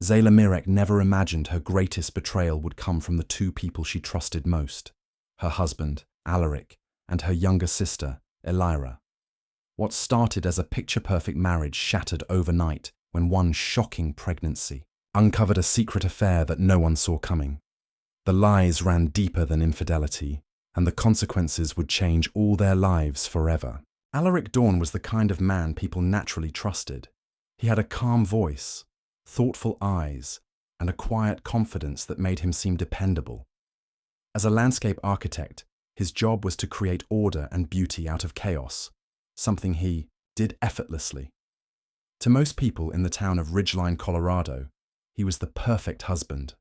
Zayla Mirek never imagined her greatest betrayal would come from the two people she trusted most, her husband, Alaric, and her younger sister, Elira. What started as a picture-perfect marriage shattered overnight when one shocking pregnancy uncovered a secret affair that no one saw coming. The lies ran deeper than infidelity, and the consequences would change all their lives forever. Alaric Dawn was the kind of man people naturally trusted. He had a calm voice, thoughtful eyes, and a quiet confidence that made him seem dependable. As a landscape architect, his job was to create order and beauty out of chaos, something he did effortlessly. To most people in the town of Ridgeline, Colorado, he was the perfect husband.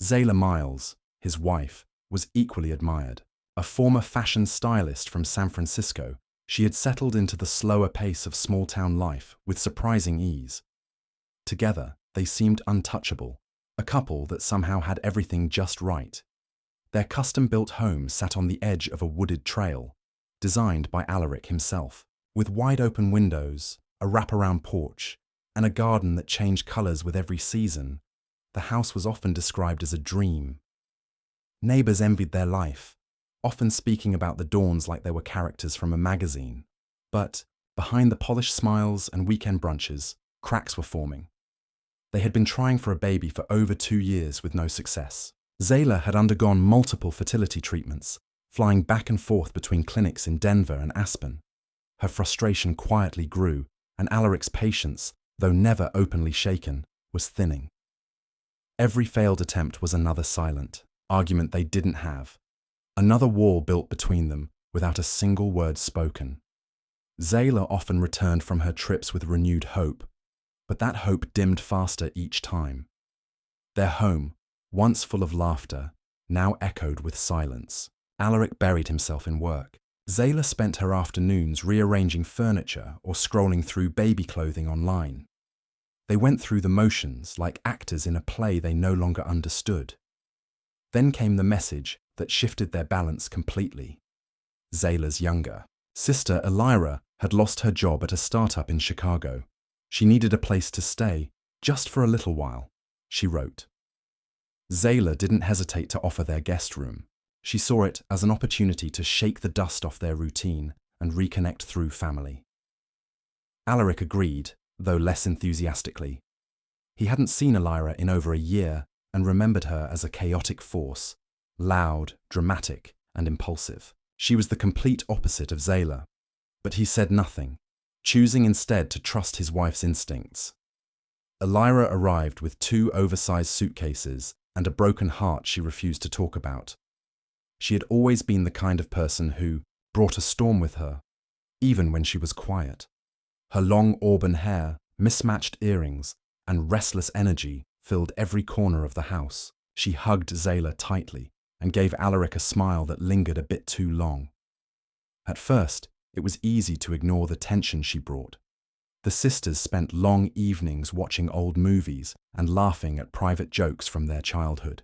Zayla Miles, his wife, was equally admired. A former fashion stylist from San Francisco, she had settled into the slower pace of small-town life with surprising ease. Together, they seemed untouchable, a couple that somehow had everything just right. Their custom-built home sat on the edge of a wooded trail, designed by Alaric himself, with wide-open windows, a wraparound porch, and a garden that changed colors with every season. The house was often described as a dream. Neighbors envied their life, often speaking about the Dawns like they were characters from a magazine. But behind the polished smiles and weekend brunches, cracks were forming. They had been trying for a baby for over 2 years with no success. Zayla had undergone multiple fertility treatments, flying back and forth between clinics in Denver and Aspen. Her frustration quietly grew, and Alaric's patience, though never openly shaken, was thinning. Every failed attempt was another silent argument they didn't have, another wall built between them without a single word spoken. Zayla often returned from her trips with renewed hope, but that hope dimmed faster each time. Their home, once full of laughter, now echoed with silence. Alaric buried himself in work. Zayla spent her afternoons rearranging furniture or scrolling through baby clothing online. They went through the motions like actors in a play they no longer understood. Then came the message that shifted their balance completely. Zayla's younger sister, Elira, had lost her job at a startup in Chicago. She needed a place to stay, just for a little while, she wrote. Zayla didn't hesitate to offer their guest room. She saw it as an opportunity to shake the dust off their routine and reconnect through family. Alaric agreed, though less enthusiastically. He hadn't seen Elira in over a year and remembered her as a chaotic force, loud, dramatic, and impulsive. She was the complete opposite of Zayla, but he said nothing, choosing instead to trust his wife's instincts. Elira arrived with 2 oversized suitcases and a broken heart she refused to talk about. She had always been the kind of person who brought a storm with her, even when she was quiet. Her long auburn hair, mismatched earrings, and restless energy filled every corner of the house. She hugged Zayla tightly and gave Alaric a smile that lingered a bit too long. At first, it was easy to ignore the tension she brought. The sisters spent long evenings watching old movies and laughing at private jokes from their childhood.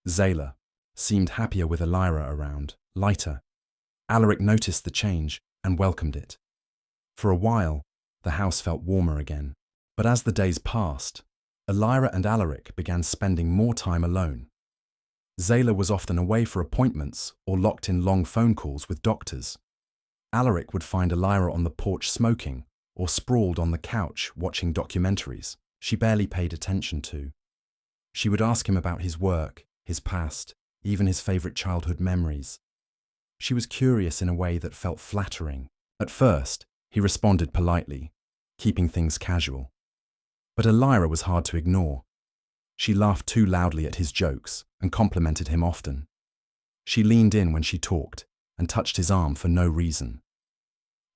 Zayla seemed happier with Elira around, lighter. Alaric noticed the change and welcomed it. For a while, the house felt warmer again. But as the days passed, Elira and Alaric began spending more time alone. Zayla was often away for appointments or locked in long phone calls with doctors. Alaric would find Elira on the porch smoking or sprawled on the couch watching documentaries she barely paid attention to. She would ask him about his work, his past, even his favorite childhood memories. She was curious in a way that felt flattering. At first, he responded politely, keeping things casual. But Elira was hard to ignore. She laughed too loudly at his jokes and complimented him often. She leaned in when she talked and touched his arm for no reason.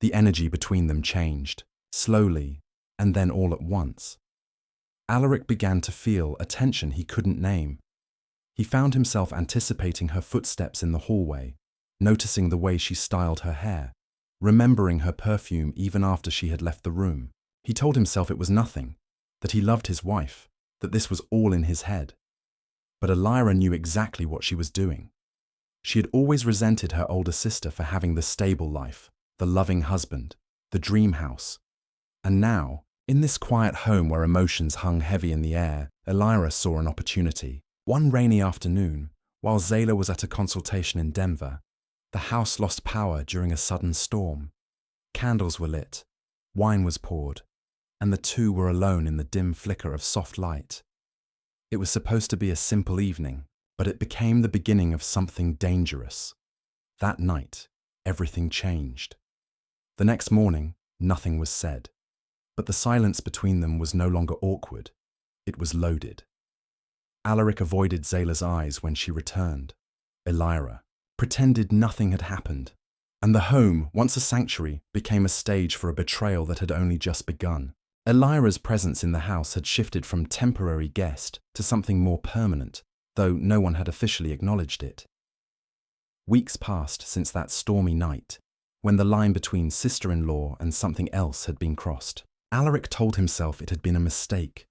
The energy between them changed, slowly, and then all at once. Alaric began to feel a tension he couldn't name. He found himself anticipating her footsteps in the hallway, noticing the way she styled her hair, remembering her perfume even after she had left the room. He told himself it was nothing, that he loved his wife, that this was all in his head. But Elira knew exactly what she was doing. She had always resented her older sister for having the stable life, the loving husband, the dream house. And now, In this quiet home where emotions hung heavy in the air, Elira saw an opportunity. One rainy afternoon, while Zayla was at a consultation in Denver, the house lost power during a sudden storm. Candles were lit, wine was poured, and the two were alone in the dim flicker of soft light. It was supposed to be a simple evening, but it became the beginning of something dangerous. That night, everything changed. The next morning, nothing was said, but the silence between them was no longer awkward. It was loaded. Alaric avoided Zayla's eyes when she returned. Elira pretended nothing had happened, and the home, once a sanctuary, became a stage for a betrayal that had only just begun. Elira's presence in the house had shifted from temporary guest to something more permanent, though no one had officially acknowledged it. Weeks passed since that stormy night, when the line between sister-in-law and something else had been crossed. Alaric told himself it had been a mistake,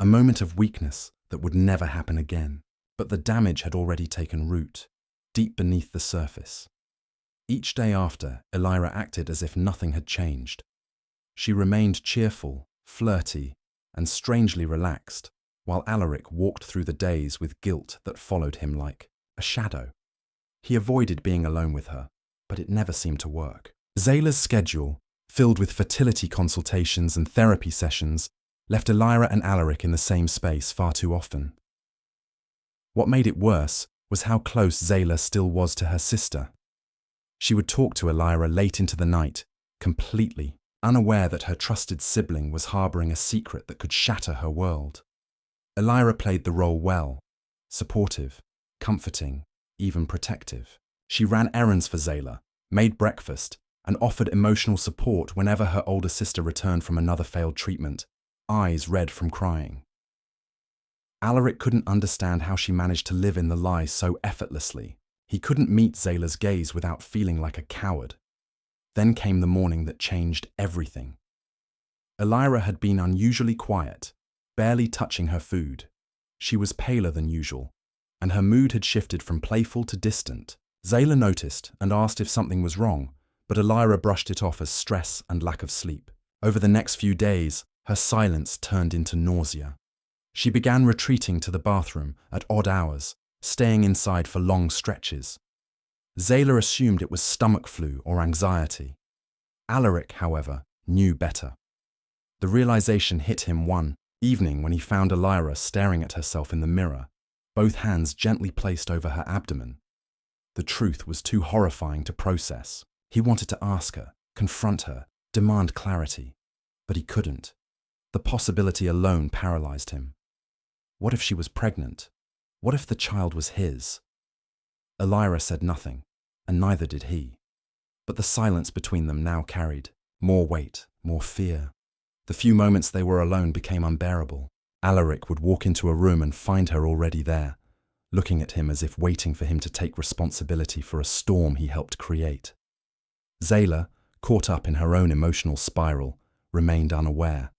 a moment of weakness that would never happen again. But the damage had already taken root, deep beneath the surface. Each day after, Elira acted as if nothing had changed. She remained cheerful, flirty, and strangely relaxed, while Alaric walked through the days with guilt that followed him like a shadow. He avoided being alone with her, but it never seemed to work. Zayla's schedule, filled with fertility consultations and therapy sessions, left Elira and Alaric in the same space far too often. What made it worse was how close Zayla still was to her sister. She would talk to Elira late into the night, completely unaware that her trusted sibling was harboring a secret that could shatter her world. Elira played the role well, supportive, comforting, even protective. She ran errands for Zayla, made breakfast, and offered emotional support whenever her older sister returned from another failed treatment, eyes red from crying. Alaric couldn't understand how she managed to live in the lie so effortlessly. He couldn't meet Zayla's gaze without feeling like a coward. Then came the morning that changed everything. Elira had been unusually quiet, barely touching her food. She was paler than usual, and her mood had shifted from playful to distant. Zayla noticed and asked if something was wrong, but Elira brushed it off as stress and lack of sleep. Over the next few days, her silence turned into nausea. She began retreating to the bathroom at odd hours, staying inside for long stretches. Zayla assumed it was stomach flu or anxiety. Alaric, however, knew better. The realization hit him one evening when he found Elira staring at herself in the mirror, both hands gently placed over her abdomen. The truth was too horrifying to process. He wanted to ask her, confront her, demand clarity, but he couldn't. The possibility alone paralyzed him. What if she was pregnant? What if the child was his? Elira said nothing, and neither did he. But the silence between them now carried more weight, more fear. The few moments they were alone became unbearable. Alaric would walk into a room and find her already there, looking at him as if waiting for him to take responsibility for a storm he helped create. Zayla, caught up in her own emotional spiral, remained unaware.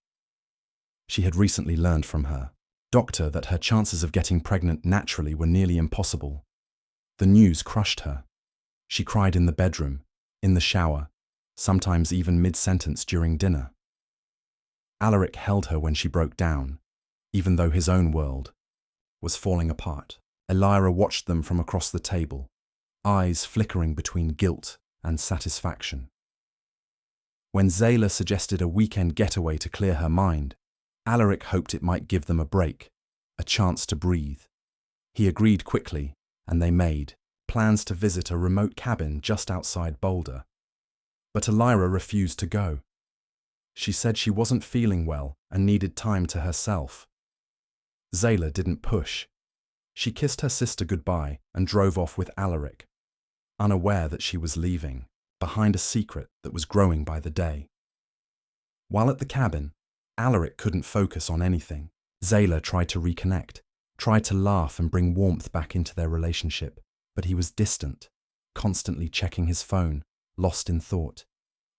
She had recently learned from her doctor that her chances of getting pregnant naturally were nearly impossible. The news crushed her. She cried in the bedroom, in the shower, sometimes even mid-sentence during dinner. Alaric held her when she broke down, even though his own world was falling apart. Elira watched them from across the table, eyes flickering between guilt and satisfaction. When Zayla suggested a weekend getaway to clear her mind, Alaric hoped it might give them a break, a chance to breathe. He agreed quickly, and they made plans to visit a remote cabin just outside Boulder. But Elira refused to go. She said she wasn't feeling well and needed time to herself. Zayla didn't push. She kissed her sister goodbye and drove off with Alaric, unaware that she was leaving, behind a secret that was growing by the day. While at the cabin, Alaric couldn't focus on anything. Zayla tried to reconnect, tried to laugh and bring warmth back into their relationship, but he was distant, constantly checking his phone, lost in thought.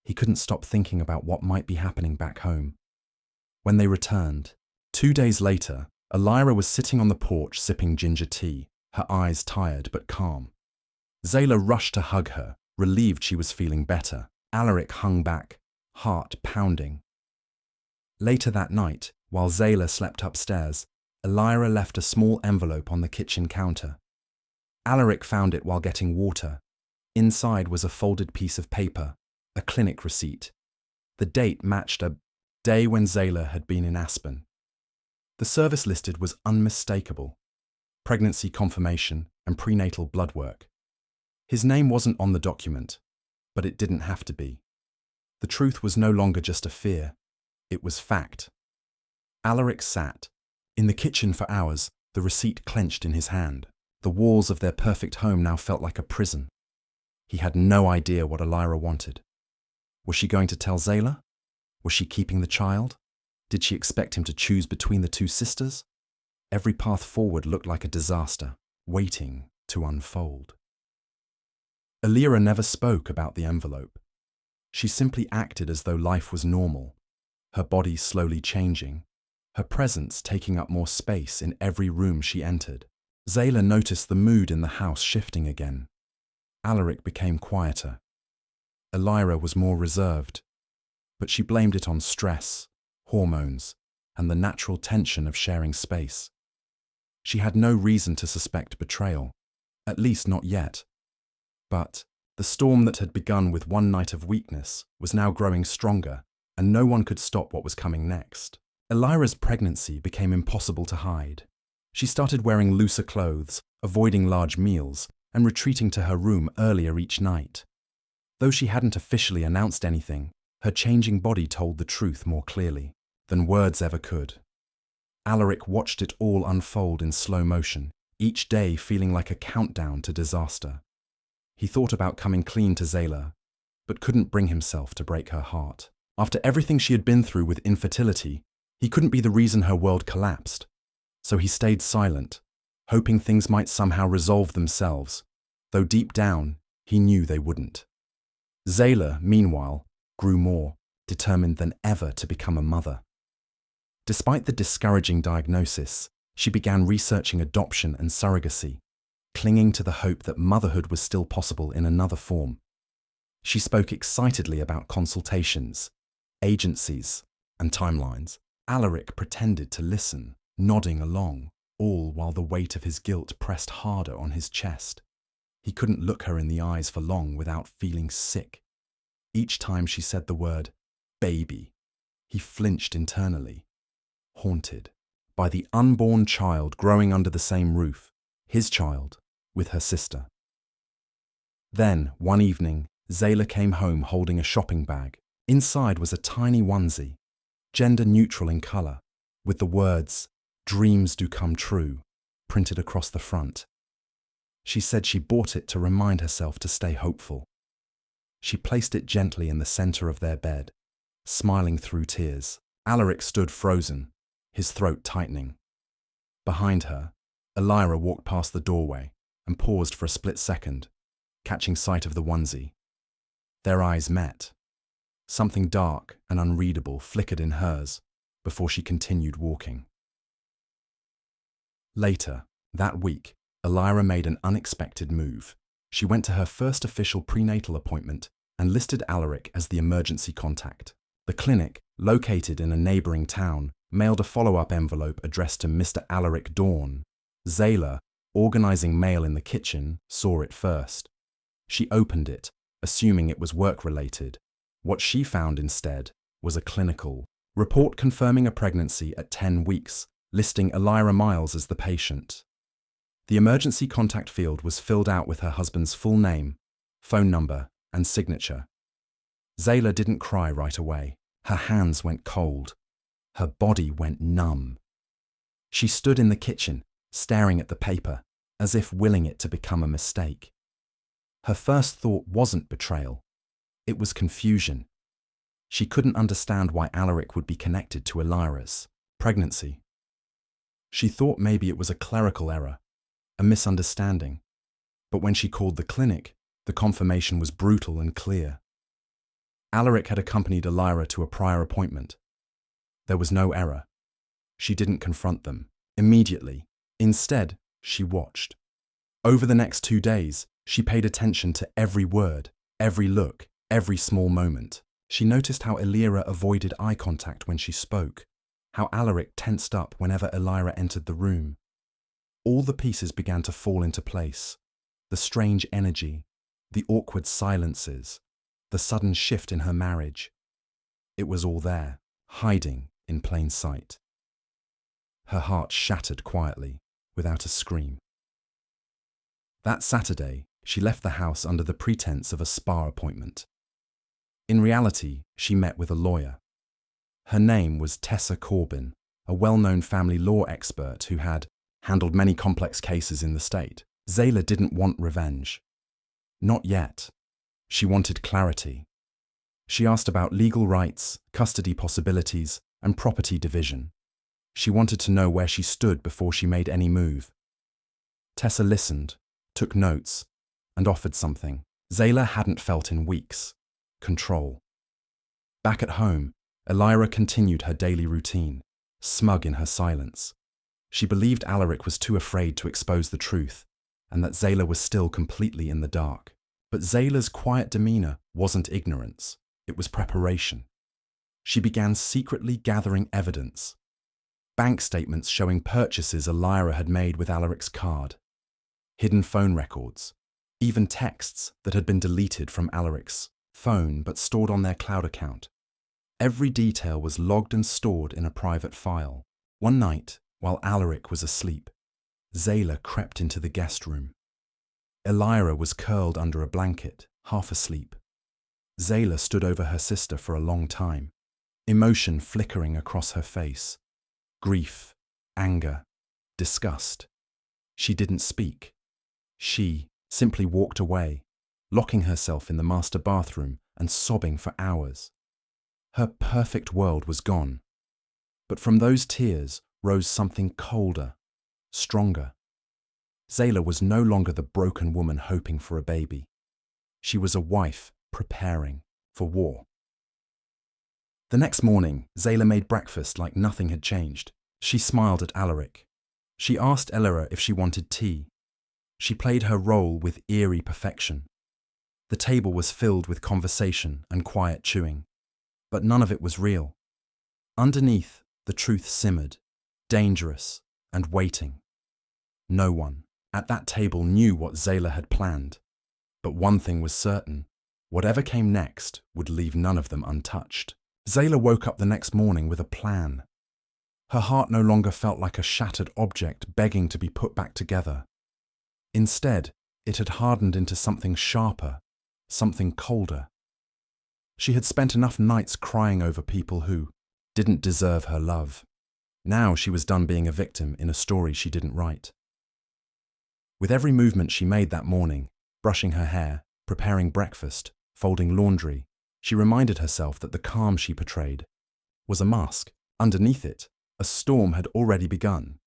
He couldn't stop thinking about what might be happening back home. When they returned, 2 days later, Elira was sitting on the porch sipping ginger tea, her eyes tired but calm. Zayla rushed to hug her, relieved she was feeling better. Alaric hung back, heart pounding. Later that night, while Zayla slept upstairs, Elira left a small envelope on the kitchen counter. Alaric found it while getting water. Inside was a folded piece of paper, a clinic receipt. The date matched a day when Zayla had been in Aspen. The service listed was unmistakable: pregnancy confirmation and prenatal blood work. His name wasn't on the document, but it didn't have to be. The truth was no longer just a fear, it was fact. Alaric sat in the kitchen for hours, the receipt clenched in his hand. The walls of their perfect home now felt like a prison. He had no idea what Elira wanted. Was she going to tell Zayla? Was she keeping the child? Did she expect him to choose between the two sisters? Every path forward looked like a disaster, waiting to unfold. Elira never spoke about the envelope. She simply acted as though life was normal, her body slowly changing, her presence taking up more space in every room she entered. Zayla noticed the mood in the house shifting again. Alaric became quieter. Elira was more reserved, but she blamed it on stress, hormones, and the natural tension of sharing space. She had no reason to suspect betrayal, at least not yet. But the storm that had begun with one night of weakness was now growing stronger, and no one could stop what was coming next. Elira's pregnancy became impossible to hide. She started wearing looser clothes, avoiding large meals, and retreating to her room earlier each night. Though she hadn't officially announced anything, her changing body told the truth more clearly than words ever could. Alaric watched it all unfold in slow motion, each day feeling like a countdown to disaster. He thought about coming clean to Zayla, but couldn't bring himself to break her heart. After everything she had been through with infertility, he couldn't be the reason her world collapsed. So he stayed silent, hoping things might somehow resolve themselves, though deep down, he knew they wouldn't. Zayla, meanwhile, grew more determined than ever to become a mother. Despite the discouraging diagnosis, she began researching adoption and surrogacy, clinging to the hope that motherhood was still possible in another form. She spoke excitedly about consultations, agencies, and timelines. Alaric pretended to listen, nodding along, all while the weight of his guilt pressed harder on his chest. He couldn't look her in the eyes for long without feeling sick. Each time she said the word, baby, he flinched internally, haunted by the unborn child growing under the same roof, his child, with her sister. Then, one evening, Zayla came home holding a shopping bag. Inside was a tiny onesie, gender-neutral in colour, with the words, "Dreams do come true," printed across the front. She said she bought it to remind herself to stay hopeful. She placed it gently in the centre of their bed, smiling through tears. Alaric stood frozen, his throat tightening. Behind her, Elira walked past the doorway and paused for a split second, catching sight of the onesie. Their eyes met. Something dark and unreadable flickered in hers before she continued walking. Later, that week, Elira made an unexpected move. She went to her first official prenatal appointment and listed Alaric as the emergency contact. The clinic, located in a neighbouring town, mailed a follow-up envelope addressed to Mr. Alaric Dawn. Zayla, organising mail in the kitchen, saw it first. She opened it, assuming it was work-related. What she found instead was a clinical report confirming a pregnancy at 10 weeks, listing Elira Miles as the patient. The emergency contact field was filled out with her husband's full name, phone number, and signature. Zayla didn't cry right away. Her hands went cold. Her body went numb. She stood in the kitchen, staring at the paper, as if willing it to become a mistake. Her first thought wasn't betrayal. It was confusion. She couldn't understand why Alaric would be connected to Elira's pregnancy. She thought maybe it was a clerical error, a misunderstanding. But when she called the clinic, the confirmation was brutal and clear. Alaric had accompanied Elira to a prior appointment. There was no error. She didn't confront them immediately. Instead, she watched. Over the next 2 days, she paid attention to every word, every look, every small moment. She noticed how Elira avoided eye contact when she spoke, how Alaric tensed up whenever Elira entered the room. All the pieces began to fall into place. The strange energy, the awkward silences, the sudden shift in her marriage. It was all there, hiding in plain sight. Her heart shattered quietly, without a scream. That Saturday, she left the house under the pretense of a spa appointment. In reality, she met with a lawyer. Her name was Tessa Corbin, a well-known family law expert who had handled many complex cases in the state. Zayla didn't want revenge. Not yet. She wanted clarity. She asked about legal rights, custody possibilities, and property division. She wanted to know where she stood before she made any move. Tessa listened, took notes, and offered something Zayla hadn't felt in weeks: control. Back at home, Elira continued her daily routine, smug in her silence. She believed Alaric was too afraid to expose the truth, and that Zayla was still completely in the dark. But Zayla's quiet demeanor wasn't ignorance, it was preparation. She began secretly gathering evidence. Bank statements showing purchases Elira had made with Alaric's card, hidden phone records, even texts that had been deleted from Alaric's phone but stored on their cloud account. Every detail was logged and stored in a private file. One night, while Alaric was asleep, Zayla crept into the guest room. Elira was curled under a blanket, half asleep. Zayla stood over her sister for a long time, emotion flickering across her face. Grief, anger, disgust. She didn't speak. She simply walked away, locking herself in the master bathroom and sobbing for hours. Her perfect world was gone. But from those tears rose something colder, stronger. Zayla was no longer the broken woman hoping for a baby. She was a wife preparing for war. The next morning, Zayla made breakfast like nothing had changed. She smiled at Alaric. She asked Elira if she wanted tea. She played her role with eerie perfection. The table was filled with conversation and quiet chewing, but none of it was real. Underneath, the truth simmered, dangerous and waiting. No one at that table knew what Zayla had planned, but one thing was certain: whatever came next would leave none of them untouched. Zayla woke up the next morning with a plan. Her heart no longer felt like a shattered object begging to be put back together. Instead, it had hardened into something sharper, something colder. She had spent enough nights crying over people who didn't deserve her love. Now she was done being a victim in a story she didn't write. With every movement she made that morning, brushing her hair, preparing breakfast, folding laundry, she reminded herself that the calm she portrayed was a mask. Underneath it, a storm had already begun.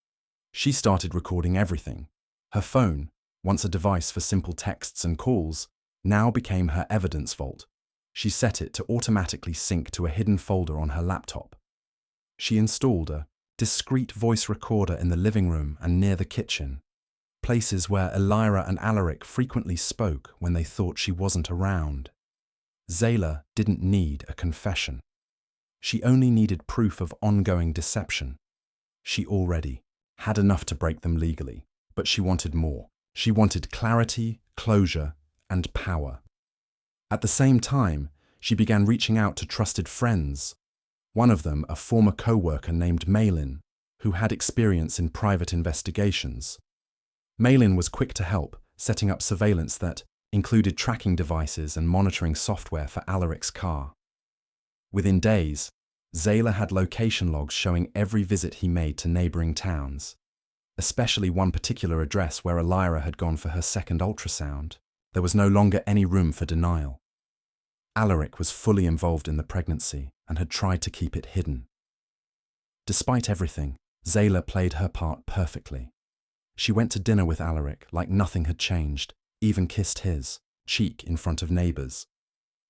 She started recording everything. Her phone, once a device for simple texts and calls, now became her evidence vault. She set it to automatically sync to a hidden folder on her laptop. She installed a discreet voice recorder in the living room and near the kitchen, places where Elira and Alaric frequently spoke when they thought she wasn't around. Zayla didn't need a confession. She only needed proof of ongoing deception. She already had enough to break them legally, but she wanted more. She wanted clarity, closure, and power. At the same time, she began reaching out to trusted friends. One of them, a former co-worker named Malin, who had experience in private investigations. Malin was quick to help, setting up surveillance that included tracking devices and monitoring software for Alaric's car. Within days, Zayla had location logs showing every visit he made to neighboring towns, especially one particular address where Elira had gone for her second ultrasound. There was no longer any room for denial. Alaric was fully involved in the pregnancy and had tried to keep it hidden. Despite everything, Zayla played her part perfectly. She went to dinner with Alaric like nothing had changed, even kissed his cheek in front of neighbors.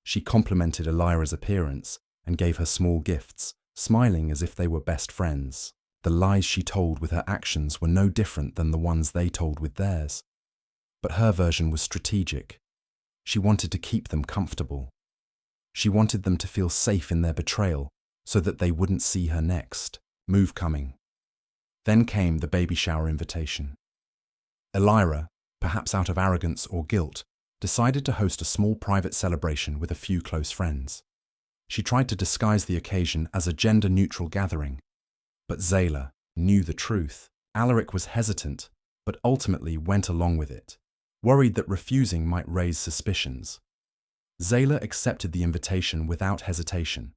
She complimented Elira's appearance and gave her small gifts, smiling as if they were best friends. The lies she told with her actions were no different than the ones they told with theirs. But her version was strategic. She wanted to keep them comfortable. She wanted them to feel safe in their betrayal so that they wouldn't see her next move coming. Then came the baby shower invitation. Elira, perhaps out of arrogance or guilt, decided to host a small private celebration with a few close friends. She tried to disguise the occasion as a gender-neutral gathering, but Zayla knew the truth. Alaric was hesitant, but ultimately went along with it, worried that refusing might raise suspicions. Zayla accepted the invitation without hesitation.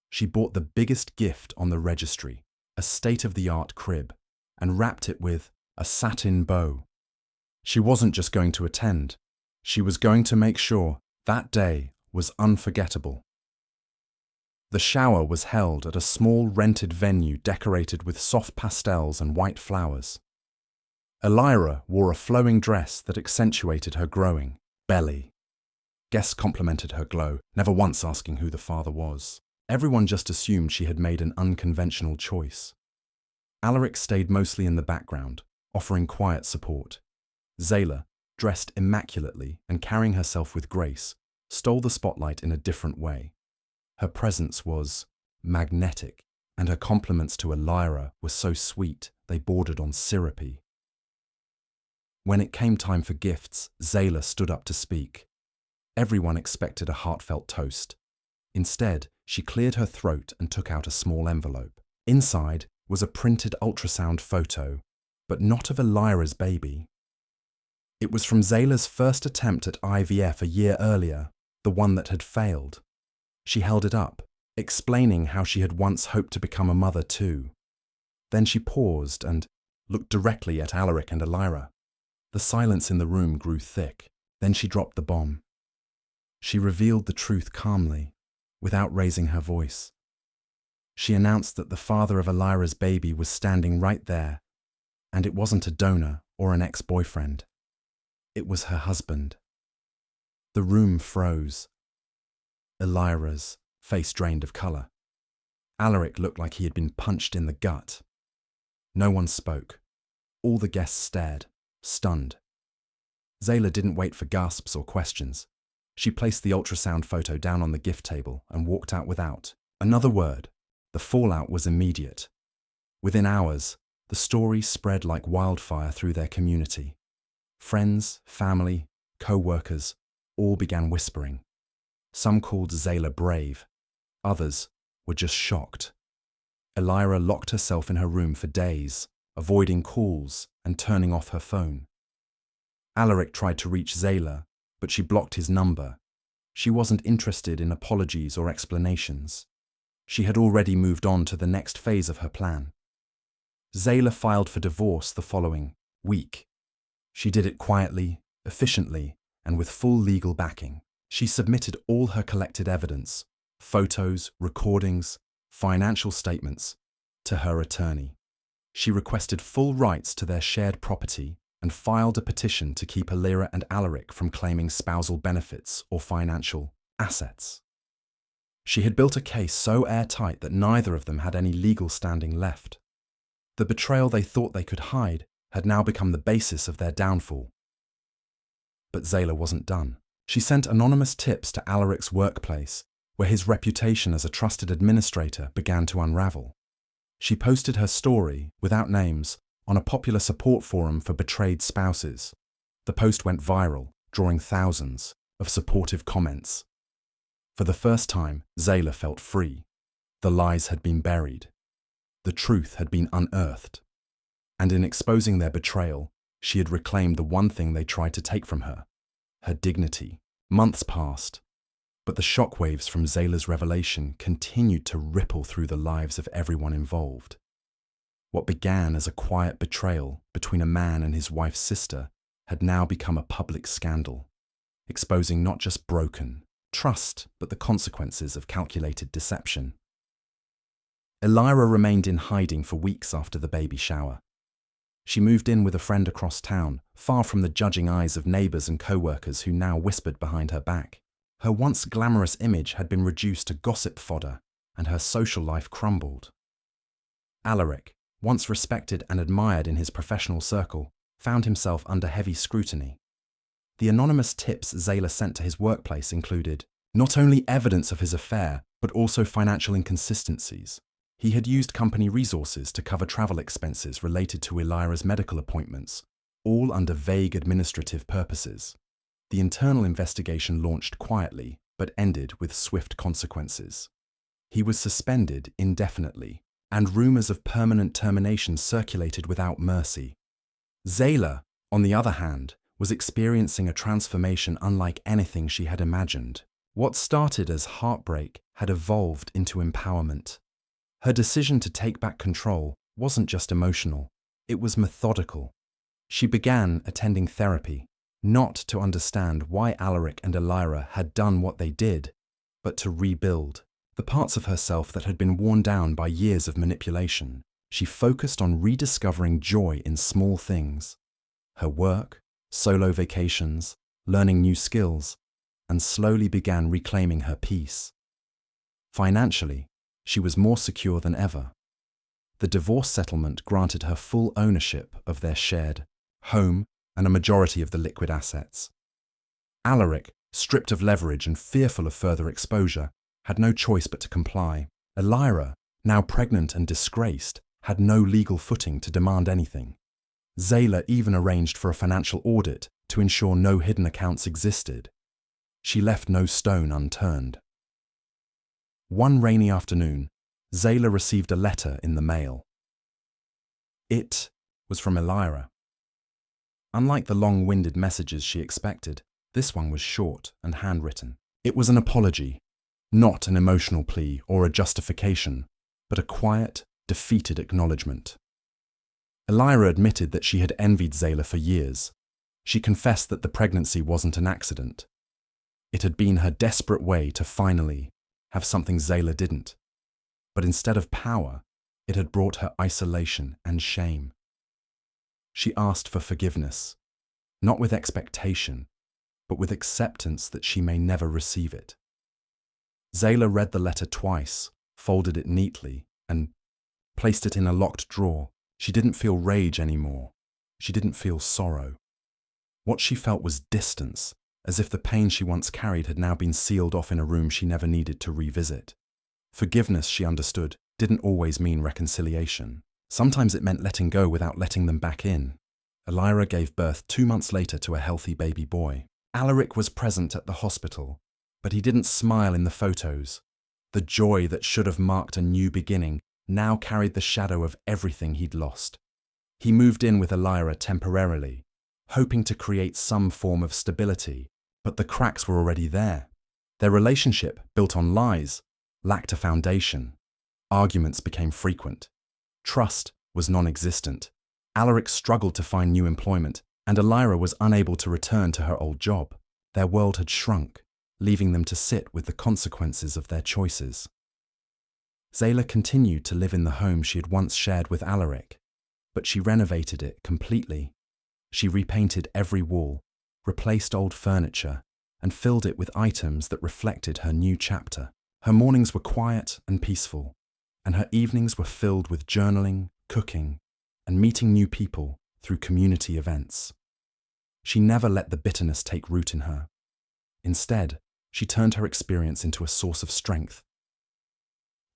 She bought the biggest gift on the registry, a state-of-the-art crib, and wrapped it with a satin bow. She wasn't just going to attend, she was going to make sure that day was unforgettable. The shower was held at a small rented venue decorated with soft pastels and white flowers. Elira wore a flowing dress that accentuated her growing belly. Guests complimented her glow, never once asking who the father was. Everyone just assumed she had made an unconventional choice. Alaric stayed mostly in the background, offering quiet support. Zayla, dressed immaculately and carrying herself with grace, stole the spotlight in a different way. Her presence was magnetic, and her compliments to Elira were so sweet they bordered on syrupy. When it came time for gifts, Zayla stood up to speak. Everyone expected a heartfelt toast. Instead, she cleared her throat and took out a small envelope. Inside was a printed ultrasound photo, but not of Elira's baby. It was from Zayla's first attempt at IVF a year earlier, the one that had failed. She held it up, explaining how she had once hoped to become a mother too. Then she paused and looked directly at Alaric and Elira. The silence in the room grew thick. Then she dropped the bomb. She revealed the truth calmly, without raising her voice. She announced that the father of Elira's baby was standing right there, and it wasn't a donor or an ex-boyfriend. It was her husband. The room froze. Elira's face drained of colour. Alaric looked like he had been punched in the gut. No one spoke. All the guests stared, stunned. Zayla didn't wait for gasps or questions. She placed the ultrasound photo down on the gift table and walked out without another word. The fallout was immediate. Within hours, the story spread like wildfire through their community. Friends, family, co-workers, all began whispering. Some called Zayla brave. Others were just shocked. Elira locked herself in her room for days, avoiding calls and turning off her phone. Alaric tried to reach Zayla, but she blocked his number. She wasn't interested in apologies or explanations. She had already moved on to the next phase of her plan. Zayla filed for divorce the following week. She did it quietly, efficiently, and with full legal backing. She submitted all her collected evidence, photos, recordings, financial statements, to her attorney. She requested full rights to their shared property and filed a petition to keep Elira and Alaric from claiming spousal benefits or financial assets. She had built a case so airtight that neither of them had any legal standing left. The betrayal they thought they could hide had now become the basis of their downfall. But Zayla wasn't done. She sent anonymous tips to Alaric's workplace, where his reputation as a trusted administrator began to unravel. She posted her story, without names, on a popular support forum for betrayed spouses. The post went viral, drawing thousands of supportive comments. For the first time, Zayla felt free. The lies had been buried. The truth had been unearthed. And in exposing their betrayal, she had reclaimed the one thing they tried to take from her, her dignity. Months passed, but the shockwaves from Zayla's revelation continued to ripple through the lives of everyone involved. What began as a quiet betrayal between a man and his wife's sister had now become a public scandal, exposing not just broken trust, but the consequences of calculated deception. Elira remained in hiding for weeks after the baby shower. She moved in with a friend across town, far from the judging eyes of neighbours and co-workers who now whispered behind her back. Her once glamorous image had been reduced to gossip fodder, and her social life crumbled. Alaric, once respected and admired in his professional circle, found himself under heavy scrutiny. The anonymous tips Zayla sent to his workplace included Not only evidence of his affair, but also financial inconsistencies. He had used company resources to cover travel expenses related to Elira's medical appointments, all under vague administrative purposes. The internal investigation launched quietly, but ended with swift consequences. He was suspended indefinitely, and rumors of permanent termination circulated without mercy. Zayla, on the other hand, was experiencing a transformation unlike anything she had imagined. What started as heartbreak had evolved into empowerment. Her decision to take back control wasn't just emotional, it was methodical. She began attending therapy, not to understand why Alaric and Elira had done what they did, but to rebuild the parts of herself that had been worn down by years of manipulation. She focused on rediscovering joy in small things. Her work, solo vacations, learning new skills, and slowly began reclaiming her peace. Financially, she was more secure than ever. The divorce settlement granted her full ownership of their shared home and a majority of the liquid assets. Alaric, stripped of leverage and fearful of further exposure, had no choice but to comply. Elira, now pregnant and disgraced, had no legal footing to demand anything. Zayla even arranged for a financial audit to ensure no hidden accounts existed. She left no stone unturned. One rainy afternoon, Zayla received a letter in the mail. It was from Elira. Unlike the long-winded messages she expected, this one was short and handwritten. It was an apology, not an emotional plea or a justification, but a quiet, defeated acknowledgement. Elira admitted that she had envied Zayla for years. She confessed that the pregnancy wasn't an accident. It had been her desperate way to finally have something Zayla didn't. But instead of power, it had brought her isolation and shame. She asked for forgiveness, not with expectation, but with acceptance that she may never receive it. Zayla read the letter twice, folded it neatly, and placed it in a locked drawer. She didn't feel rage anymore. She didn't feel sorrow. What she felt was distance, as if the pain she once carried had now been sealed off in a room she never needed to revisit. Forgiveness, she understood, didn't always mean reconciliation. Sometimes it meant letting go without letting them back in. Elira gave birth 2 months later to a healthy baby boy. Alaric was present at the hospital, but he didn't smile in the photos. The joy that should have marked a new beginning now carried the shadow of everything he'd lost. He moved in with Elira temporarily, hoping to create some form of stability, but the cracks were already there. Their relationship, built on lies, lacked a foundation. Arguments became frequent. Trust was non-existent. Alaric struggled to find new employment, and Elira was unable to return to her old job. Their world had shrunk, leaving them to sit with the consequences of their choices. Zayla continued to live in the home she had once shared with Alaric, but she renovated it completely. She repainted every wall, replaced old furniture, and filled it with items that reflected her new chapter. Her mornings were quiet and peaceful, and her evenings were filled with journaling, cooking, and meeting new people through community events. She never let the bitterness take root in her. Instead, she turned her experience into a source of strength.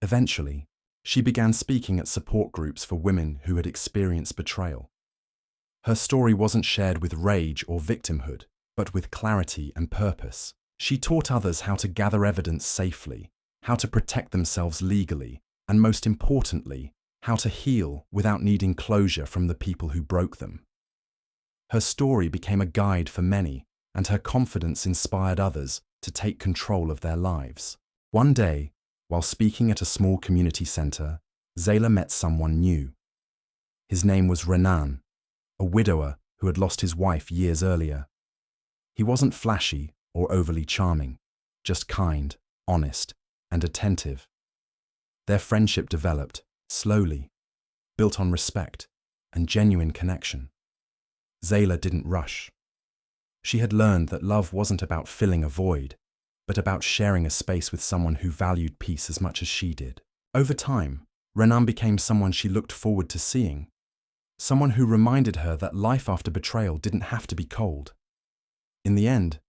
Eventually, she began speaking at support groups for women who had experienced betrayal. Her story wasn't shared with rage or victimhood, but with clarity and purpose. She taught others how to gather evidence safely, how to protect themselves legally, and most importantly, how to heal without needing closure from the people who broke them. Her story became a guide for many, and her confidence inspired others to take control of their lives. One day, while speaking at a small community center, Zayla met someone new. His name was Renan, a widower who had lost his wife years earlier. He wasn't flashy or overly charming, just kind, honest, and attentive. Their friendship developed slowly, built on respect and genuine connection. Zayla didn't rush. She had learned that love wasn't about filling a void, but about sharing a space with someone who valued peace as much as she did. Over time, Renan became someone she looked forward to seeing, someone who reminded her that life after betrayal didn't have to be cold. In the end,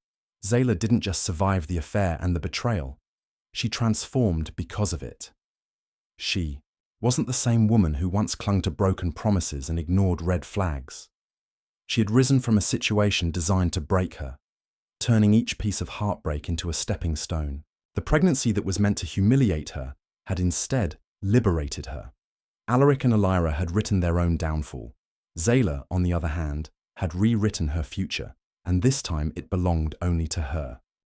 Zayla didn't just survive the affair and the betrayal, she transformed because of it. She wasn't the same woman who once clung to broken promises and ignored red flags. She had risen from a situation designed to break her, turning each piece of heartbreak into a stepping stone. The pregnancy that was meant to humiliate her had instead liberated her. Alaric and Elira had written their own downfall. Zayla, on the other hand, had rewritten her future, and this time it belonged only to her.